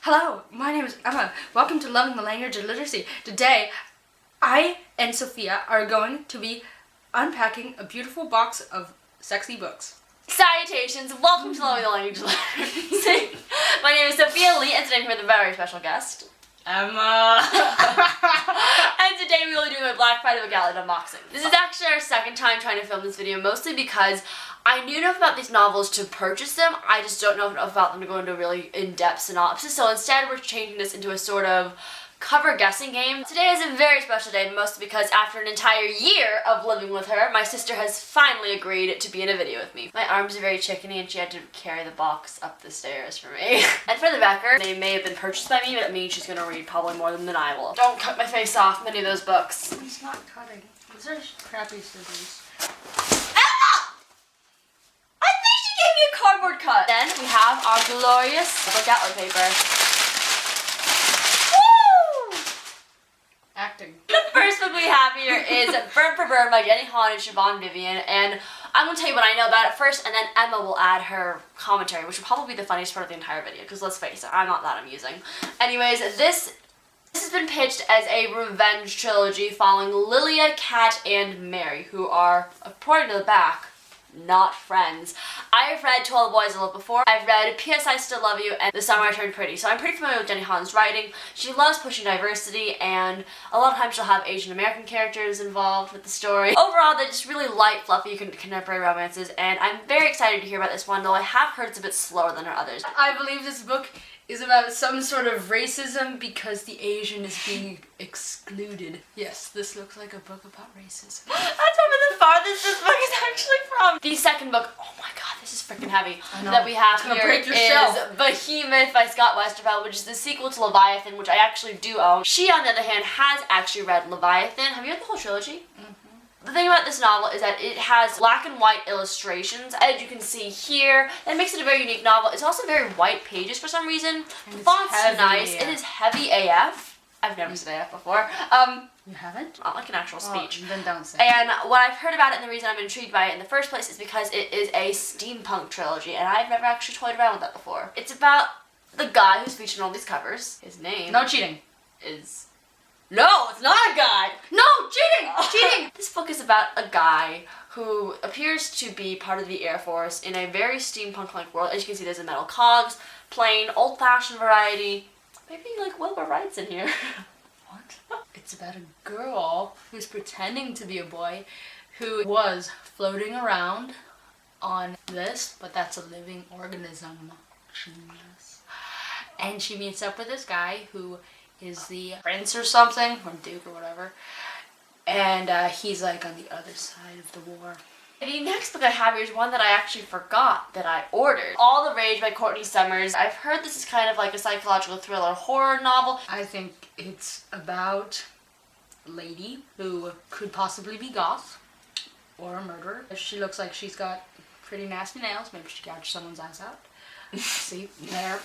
Hello, my name is Emma. Welcome to Loving the Language of Literacy. Today, I and Sophia are going to be unpacking a beautiful box of sexy books. Salutations! Welcome to Loving the Language of Literacy. My name is Sophia Lee, and today I'm here with a very special guest, Emma. And today we will be doing a Black Friday Book Outlet unboxing. This is actually our second time trying to film this video, mostly because I knew enough about these novels to purchase them. I just don't know enough about them to go into a really in-depth synopsis. So instead, we're changing this into a sort of cover guessing game. Today is a very special day, mostly because after an entire year of living with her, my sister has finally agreed to be in a video with me. My arms are very chickeny and she had to carry the box up the stairs for me. And for the record, they may have been purchased by me, but it means she's gonna read probably more than I will. Don't cut my face off many of those books. It's not cutting. These are crappy scissors. Cardboard cut. Then we have our glorious book outlet paper. Woo! Acting. The first book we have here is Bird for Bird by Jenny Han and Siobhan Vivian, and I'm going to tell you what I know about it first, and then Emma will add her commentary, which will probably be the funniest part of the entire video, because let's face it, I'm not that amusing. Anyways, this has been pitched as a revenge trilogy following Lilia, Kat, and Mary, who are, according to the back, not friends. I have read 12 Boys I Loved Before. I've read P.S. I Still Love You and The Summer I Turned Pretty. So I'm pretty familiar with Jenny Han's writing. She loves pushing diversity, and a lot of times she'll have Asian American characters involved with the story. Overall, they're just really light, fluffy, contemporary romances, and I'm very excited to hear about this one, though I have heard it's a bit slower than her others. I believe this book is about some sort of racism because the Asian is being excluded. Yes, this looks like a book about racism. That's probably the farthest this book is actually from. The second book, oh my god, this is freaking heavy, that we have here is Behemoth by Scott Westerfeld, which is the sequel to Leviathan, which I actually do own. She, on the other hand, has actually read Leviathan. Have you read the whole trilogy? Mm-hmm. The thing about this novel is that it has black and white illustrations, as you can see here. That makes it a very unique novel. It's also very white pages for some reason. The font's nice. It is heavy AF. I've never said AF before. You haven't? Not like an actual speech. Then don't say. And what I've heard about it and the reason I'm intrigued by it in the first place is because it is a steampunk trilogy, and I've never actually toyed around with that before. It's about the guy who's featured in all these covers. His name No cheating. is... No, it's not a guy! No, cheating! Cheating! This book is about a guy who appears to be part of the Air Force in a very steampunk-like world. As you can see, there's a metal cogs, plain, old-fashioned variety. Maybe like Wilbur Wright's in here. What? It's about a girl who's pretending to be a boy who was floating around on this, but that's a living organism. Genius. And she meets up with this guy who is the prince or something, or duke or whatever, and he's like on the other side of the war. The next book I have here is one that I actually forgot that I ordered. All the Rage by Courtney Summers. I've heard this is kind of like a psychological thriller horror novel. I think it's about a lady who could possibly be goth or a murderer. She looks like she's got pretty nasty nails. Maybe she gouged someone's eyes out. See, there.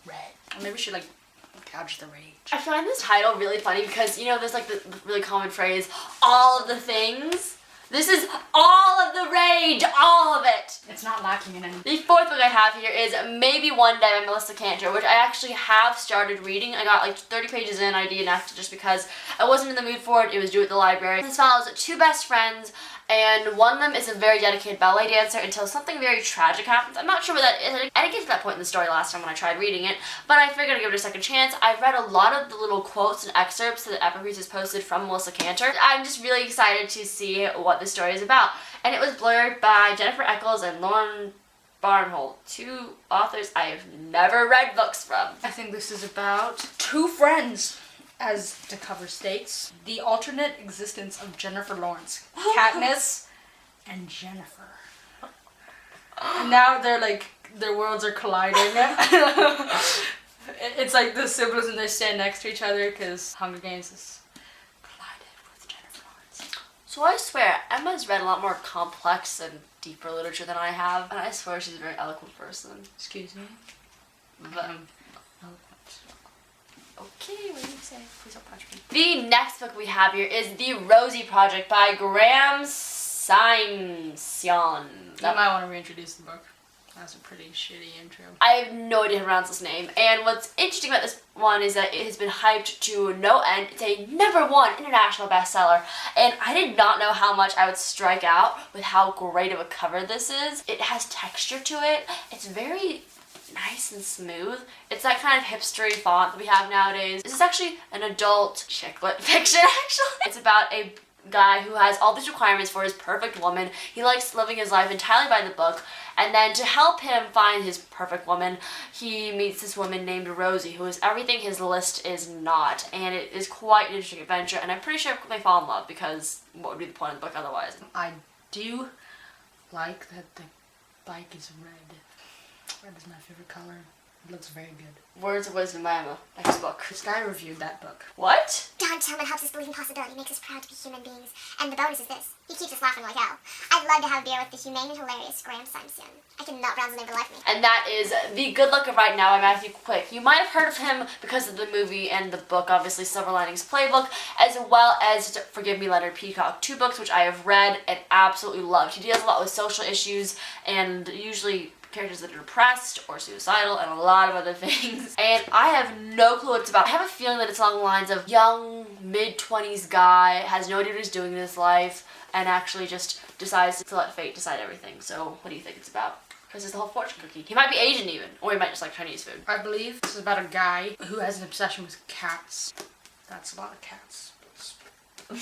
Red. Or maybe she like gouge the rage. I find this title really funny because, you know, there's like the really common phrase, all of the things. This is all of the rage, all of it. It's not lacking in any. The fourth book I have here is Maybe One Day by Melissa Cantor, which I actually have started reading. I got like 30 pages in, I DNF'd just because I wasn't in the mood for it. It was due at the library. This follows two best friends, and one of them is a very dedicated ballet dancer until something very tragic happens. I'm not sure what that is. I didn't get to that point in the story last time when I tried reading it, but I figured I'd give it a second chance. I've read a lot of the little quotes and excerpts that Everythingg has posted from Melissa Cantor. I'm just really excited to see what this story is about. And it was blurred by Jennifer Eccles and Lauren Barnholt, two authors I have never read books from. I think this is about two friends, as the cover states. The alternate existence of Jennifer Lawrence. Katniss and Jennifer. And now they're like, their worlds are colliding. It's like the siblings and they stand next to each other because Hunger Games is collided with Jennifer Lawrence. So I swear, Emma's read a lot more complex and deeper literature than I have, and I swear she's a very eloquent person. Excuse me? But okay, what do you say? Please don't punch me. The next book we have here is The Rosie Project by Graham Simsion. You might want to reintroduce the book. That's a pretty shitty intro. I have no idea how to pronounce this name. And what's interesting about this one is that it has been hyped to no end. It's a #1 international bestseller. And I did not know how much I would strike out with how great of a cover this is. It has texture to it. It's very nice and smooth. It's that kind of hipstery font that we have nowadays. This is actually an adult chick lit fiction, actually. It's about a guy who has all these requirements for his perfect woman. He likes living his life entirely by the book, and then to help him find his perfect woman, he meets this woman named Rosie, who is everything his list is not, and it is quite an interesting adventure, and I'm pretty sure they fall in love, because what would be the point of the book otherwise? I do like that the bike is red. Red is my favorite color. It looks very good. Words of Wisdom by Emma. Next book. This guy reviewed that book. What? Don Tillman helps us believe in possibility, makes us proud to be human beings. And the bonus is this. He keeps us laughing like hell. I'd love to have a beer with the humane and hilarious Graham Simon. I cannot pronounce the name for the life of me. And that is The Good Luck of Right Now by Matthew Quick. You might have heard of him because of the movie and the book, obviously Silver Linings Playbook, as well as Forgive Me, Leonard Peacock, 2 books which I have read and absolutely loved. He deals a lot with social issues and usually characters that are depressed or suicidal and a lot of other things. And I have no clue what it's about. I have a feeling that it's along the lines of young, mid-20s guy, has no idea what he's doing in his life, and actually just decides to let fate decide everything. So what do you think it's about? Because it's the whole fortune cookie. He might be Asian even, or he might just like Chinese food. I believe this is about a guy who has an obsession with cats. That's a lot of cats. A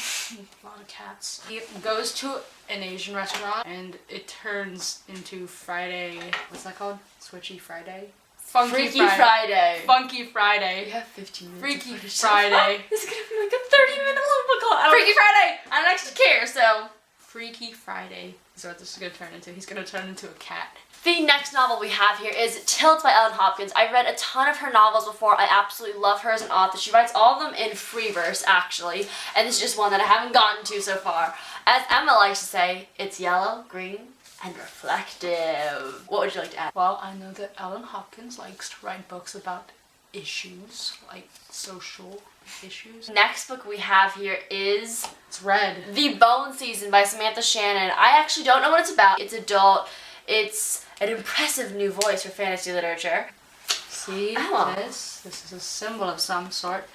lot of cats. He goes to an Asian restaurant and it turns into Friday. What's that called? Switchy Friday? Freaky Friday. Funky Friday. We have 15 minutes. Freaky Friday. This is gonna be like a 30-minute long book club. Freaky Friday! I don't actually care, so. Freaky Friday is what this is gonna turn into. He's gonna turn into a cat. The next novel we have here is Tilt by Ellen Hopkins. I've read a ton of her novels before. I absolutely love her as an author. She writes all of them in free verse, actually, and this is just one that I haven't gotten to so far. As Emma likes to say, it's yellow, green, and reflective. What would you like to add? Well, I know that Ellen Hopkins likes to write books about issues, like social issues. Next book we have here is It's red. The Bone Season by Samantha Shannon. I actually don't know what it's about. It's adult. It's an impressive new voice for fantasy literature. See Oh. this? This is a symbol of some sort.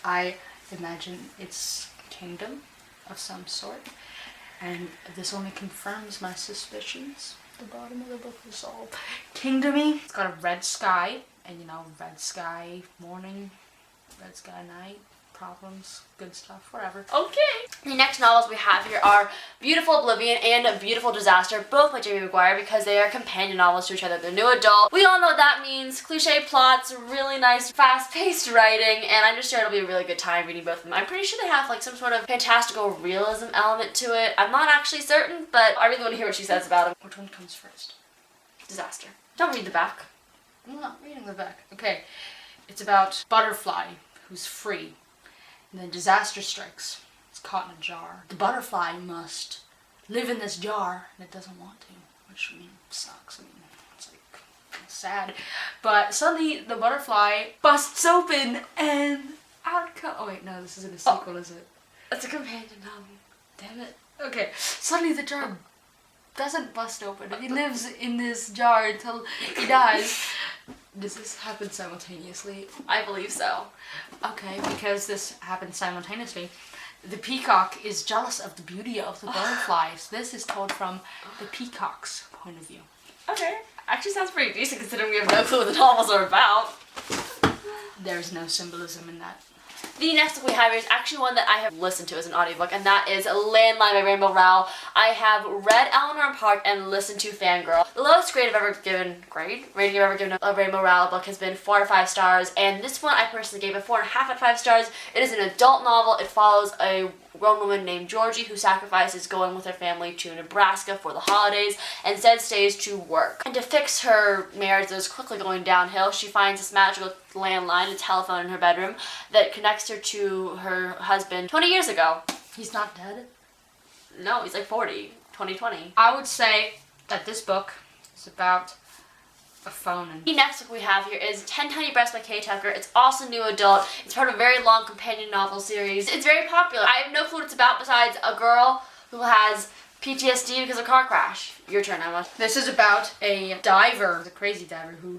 I imagine it's kingdom of some sort. And this only confirms my suspicions. The bottom of the book is all kingdomy. It's got a red sky, and you know, red sky morning, red sky night, problems, good stuff, whatever. Okay. The next novels we have here are Beautiful Oblivion and Beautiful Disaster, both by Jamie McGuire, because they are companion novels to each other. They're new adult. We all know what that means. Cliche plots, really nice, fast-paced writing, and I'm just sure it'll be a really good time reading both of them. I'm pretty sure they have like some sort of fantastical realism element to it. I'm not actually certain, but I really want to hear what she says about them. Which one comes first? Disaster. Don't read the back. I'm not reading the back. Okay. It's about Butterfly, who's free. And then disaster strikes. It's caught in a jar. The butterfly must live in this jar, and it doesn't want to, which, I mean, sucks. I mean, it's like sad. But suddenly the butterfly busts open, and out comes. Oh wait, no, this isn't a sequel, is it? It's a companion novel. Damn it. Okay. Suddenly the jar doesn't bust open, and he lives in this jar until he dies. Does this happen simultaneously? I believe so. Okay, because this happens simultaneously. The peacock is jealous of the beauty of the butterflies. This is told from the peacock's point of view. Okay. Actually sounds pretty decent considering we have no clue what the novels are about. There's no symbolism in that. The next book we have here is actually one that I have listened to as an audiobook, and that is Landline by Rainbow Rowell. I have read Eleanor and Park and listened to Fangirl. The lowest rating I've ever given a Rainbow Rowell book has been 4 out of 5 stars, and this one I personally gave it 4.5 out of 5 stars. It is an adult novel. It follows a grown woman named Georgie who sacrifices going with her family to Nebraska for the holidays and instead stays to work. And to fix her marriage that is quickly going downhill, she finds this magical landline, a telephone in her bedroom, that connects her to her husband 20 years ago. He's not dead? No, he's like 40, 2020. I would say that this book is about a phone. And The next book we have here is 10 Tiny Breasts by Kay Tucker. It's also new adult. It's part of a very long companion novel series. It's very popular. I have no clue what it's about besides a girl who has PTSD because of a car crash. Your turn, Emma. This is about a diver, a crazy diver, who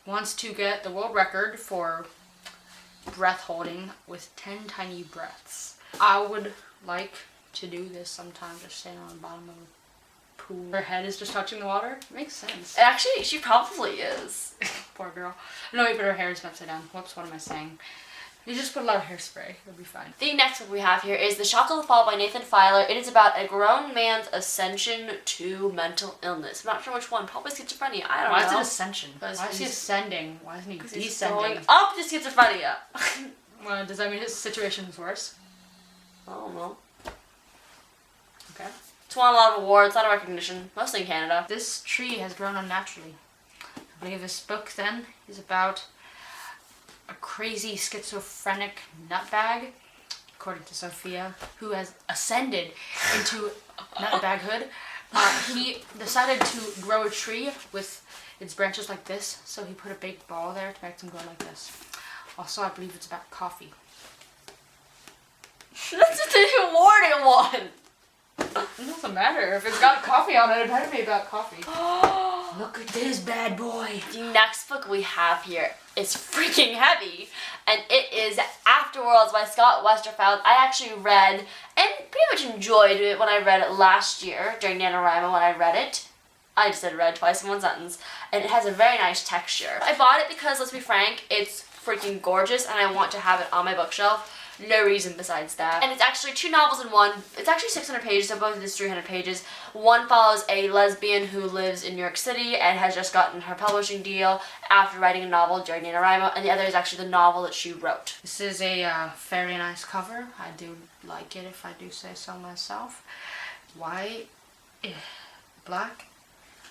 wants to get the world record for breath holding with 10 tiny breaths. I would like to do this sometime, just stand on the bottom of a pool. Her head is just touching the water. Makes sense. Actually, she probably is. Poor girl. No, wait, but her hair is upside down. Whoops, what am I saying? You just put a lot of hairspray. It'll be fine. The next book we have here is The Shock of the Fall by Nathan Filer. It is about a grown man's ascension to mental illness. I'm not sure which one. Probably schizophrenia. I don't know. Why is it ascension? Why is he he's- ascending? Why isn't he He's descending? going up to schizophrenia. Well, does that mean his situation is worse? I don't know. Okay. It's won a lot of awards, a lot of recognition, mostly in Canada. This tree has grown unnaturally. I believe this book then is about a crazy schizophrenic nutbag, according to Sophia, who has ascended into nutbaghood. He decided to grow a tree with its branches like this, so he put a big ball there to make them go like this. Also, I believe it's about coffee. That's the awarding one. It doesn't matter. If it's got coffee on it, it better be about coffee. Look at this bad boy. The next book we have here is freaking heavy, and it is Afterworlds by Scott Westerfeld. I actually read and pretty much enjoyed it when I read it last year during NaNoWriMo when I read it. I just said read twice in one sentence, and it has a very nice texture. I bought it because, let's be frank, it's freaking gorgeous, and I want to have it on my bookshelf. No reason besides that. And it's actually 2 novels in one. It's actually 600 pages, so both of these 300 pages. One follows a lesbian who lives in New York City and has just gotten her publishing deal after writing a novel during NaNoWriMo, and the other is actually the novel that she wrote. This is a very nice cover. I do like it, if I do say so myself. White, black,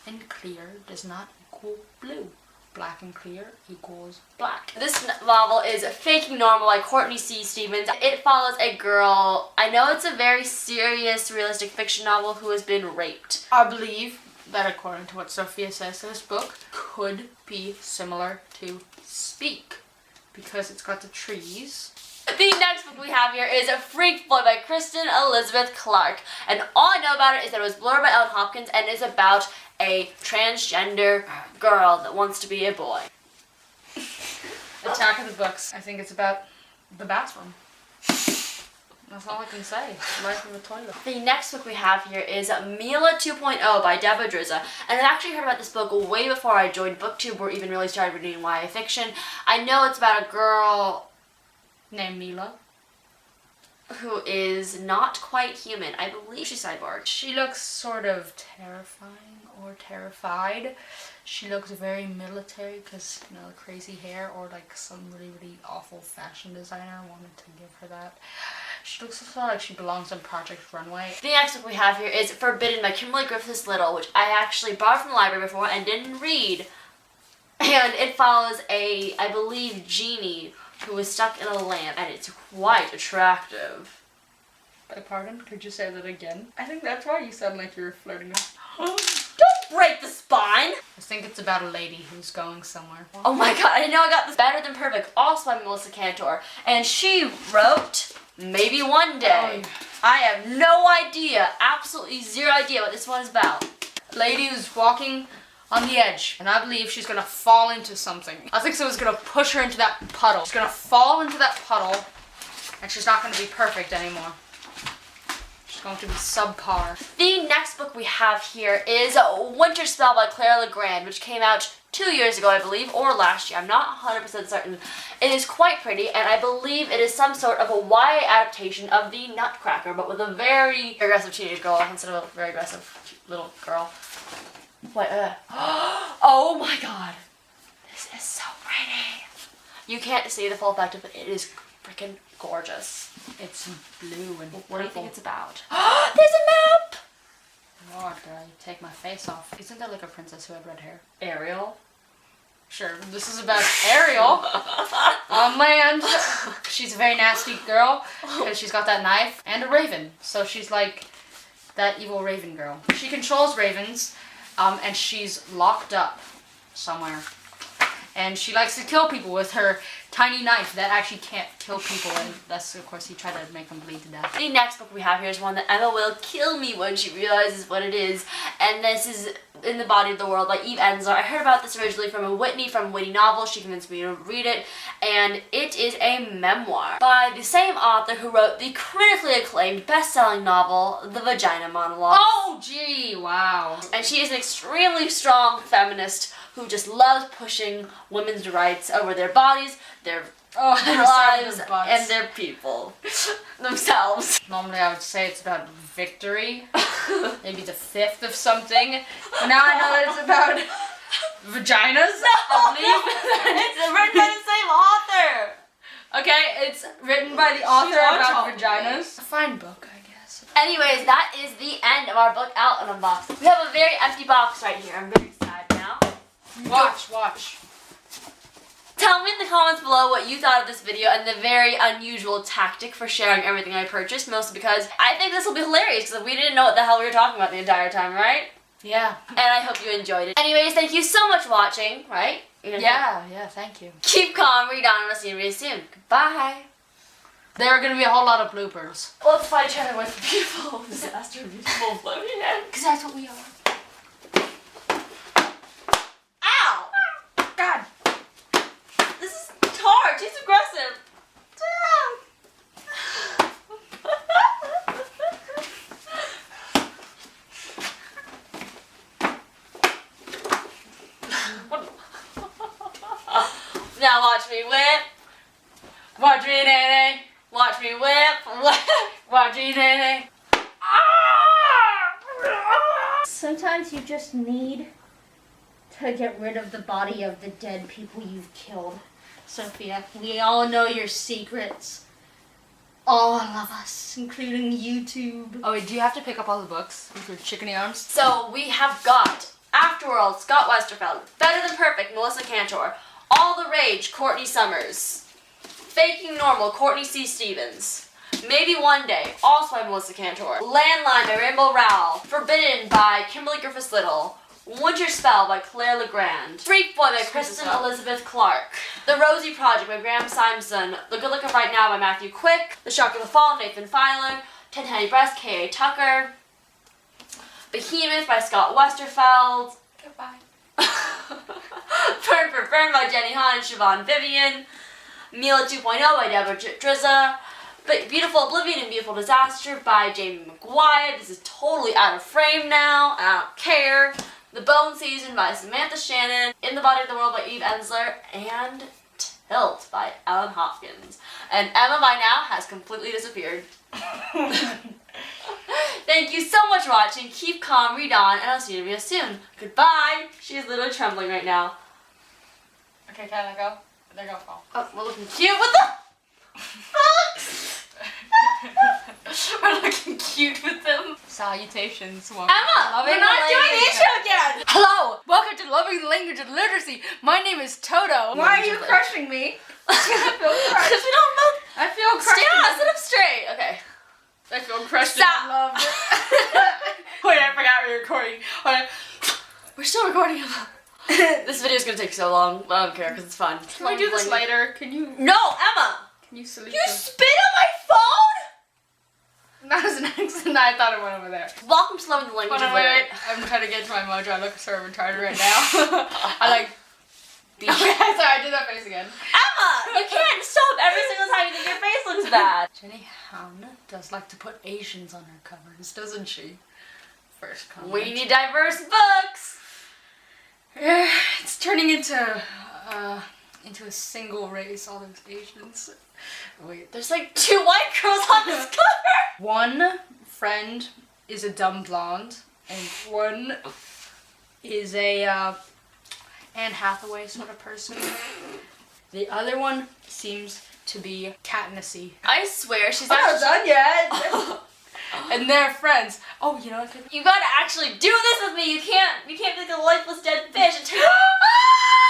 and clear does not equal blue. Black and clear equals black. This novel is Faking Normal by Courtney C. Stevens. It follows a girl, I know it's a very serious realistic fiction novel, who has been raped. I believe that according to what Sophia says, this book could be similar to Speak because it's got the trees. The next book we have here is Freak Boy by Kristen Elizabeth Clark. And all I know about it is that it was blurred by Ellen Hopkins and is about a transgender girl that wants to be a boy. Attack of the Books. I think it's about the bathroom. That's all I can say. Life in the toilet. The next book we have here is Mila 2.0 by Deba Drizza. And I actually heard about this book way before I joined BookTube or even really started reading YA fiction. I know it's about a girl named Mila who is not quite human. I believe she's cyborg. She looks sort of terrifying or terrified. She looks very military because, you know, crazy hair, or like some really, really awful fashion designer wanted to give her that. She looks sort of like she belongs on Project Runway. The next book we have here is Forbidden by Kimberly Griffiths Little, which I actually bought from the library before and didn't read. And it follows a, I believe, genie who is stuck in a lamp, and it's quite attractive. Beg pardon? Could you say that again? I think that's why you sound like you're flirting. Don't break the spine! I think it's about a lady who's going somewhere. Oh my god, I know I got this. Better Than Perfect, also by Melissa Cantor. And she wrote Maybe One Day. I have no idea, absolutely zero idea what this one is about. A lady who's walking on the edge, and I believe she's gonna fall into something. I think someone's gonna push her into that puddle. She's gonna fall into that puddle, and she's not gonna be perfect anymore. She's going to be subpar. The next book we have here is Winter Spell by Claire Legrand, which came out 2 years ago, I believe, or last year. I'm not 100% certain. It is quite pretty, and I believe it is some sort of a YA adaptation of The Nutcracker, but with a very aggressive teenage girl instead of a very aggressive little girl. What? Oh my god. This is so pretty. You can't see the full effect of it. It is freaking gorgeous. It's blue and What do you think it's about? There's a map! Lord, did I take my face off? Isn't there like a princess who had red hair? Ariel. Sure, this is about Ariel on land. She's a very nasty girl because she's got that knife and a raven. So she's like that evil raven girl. She controls ravens, and she's locked up somewhere. and she likes to kill people with her tiny knife that actually can't kill people, and that's, of course, he tried to make them bleed to death. The next book we have here is one that Emma will kill me when she realizes what it is, and this is In the Body of the World by Eve Ensler. I heard about this originally from Whitney Novels. She convinced me to read it, and it is a memoir by the same author who wrote the critically acclaimed best-selling novel, The Vagina Monologues. Oh, gee, wow. And she is an extremely strong feminist who just loves pushing women's rights over their bodies, their lives, and their people themselves. Normally I would say it's about victory, maybe the fifth of something, but now I know that it's about vaginas. It's written by the same author. Okay, it's written by the author about vaginas. A fine book, I guess. Anyways, that is the end of our book out and unboxed. We have a very empty box right here. I'm very sad now. Watch. Tell me in the comments below what you thought of this video and the very unusual tactic for sharing everything I purchased, mostly because I think this will be hilarious because we didn't know what the hell we were talking about the entire time, right? Yeah. And I hope you enjoyed it. Anyways, thank you so much for watching, right? Yeah, thank you. Keep calm, read on, and I'll see you really soon. Goodbye. There are going to be a whole lot of bloopers. Let's fight each other with beautiful disaster, beautiful floating head. Because that's what we are. Ow! God. This is hard. She's aggressive. Now watch me whip. Watch me, Nene. Watch me whip. Watch me, Nene. Sometimes you just need to get rid of the body of the dead people you've killed. Sophia, we all know your secrets. All of us, including YouTube. Oh, wait, do you have to pick up all the books with your chickeny arms? So we have got Afterworld, Scott Westerfeld, Better Than Perfect, Melissa Cantor, All the Rage, Courtney Summers, Faking Normal, Courtney C. Stevens, Maybe One Day, also by Melissa Cantor, Landline by Rainbow Rowell, Forbidden by Kimberly Griffiths Little, Winter Spell by Claire Legrand, Freak Boy by Kristen Elizabeth Clark, The Rosie Project by Graham Simson, The Good Look of Right Now by Matthew Quick, The Shock of the Fall, Nathan Filer, Ten Henny Breast, K.A. Tucker, Behemoth by Scott Westerfeld, Goodbye. Burn for Burn by Jenny Han and Siobhan Vivian, Mila 2.0 by Deborah Drizza, Beautiful Oblivion and Beautiful Disaster by Jamie McGuire. This is totally out of frame now, I don't care. The Bone Season by Samantha Shannon, In the Body of the World by Eve Ensler, and Tilt by Ellen Hopkins. And Emma by now has completely disappeared. Thank you so much for watching. Keep calm, read on, and I'll see you real soon. Goodbye. She is literally trembling right now. Okay, can I go? There you go. Oh, we're looking cute. What the fuck? We're looking cute with them. Salutations. Emma, we're not doing the intro again. Hello, welcome to Loving the Language of Literacy. My name is Toto. Why are you crushing me? Because we don't know. I feel crushed. Stand, sit up straight. Okay. I feel crushed Stop. and loved. Wait, I forgot we were recording. Hold on. We're still recording. This video is gonna take so long, but I don't care because it's fun. Can we do this later? Can you? No, Emma. Can you salute You them? spit on my phone. That was an accident. I thought it went over there. Welcome to Loving the Language Hold of on, wait. Literacy. I'm trying to get to my mojo. I look so retarded right now. I like. Okay, sorry, I did that face again. Emma, you can't stop every single time you think your face looks bad. Jenny Han does like to put Asians on her covers, doesn't she? First comment. We need diverse books. Yeah, it's turning into a single race. All those Asians. Wait. There's like 2 white girls on this cover. One friend is a dumb blonde, and one is a Anne Hathaway sort of person. The other one seems to be Katnissy. I swear she's I'm not actually done yet. And they're friends. Oh, you know what? You gotta actually do this with me. You can't be like a lifeless dead fish and take.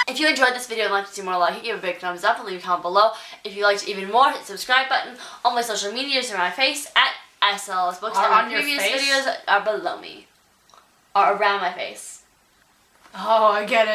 If you enjoyed this video and like to see more like it, give it a big thumbs up and leave a comment below. If you liked even more, hit the subscribe button. All my social medias are on my face at SLS Books, and my previous videos are below me. Or around my face. Oh, I get it.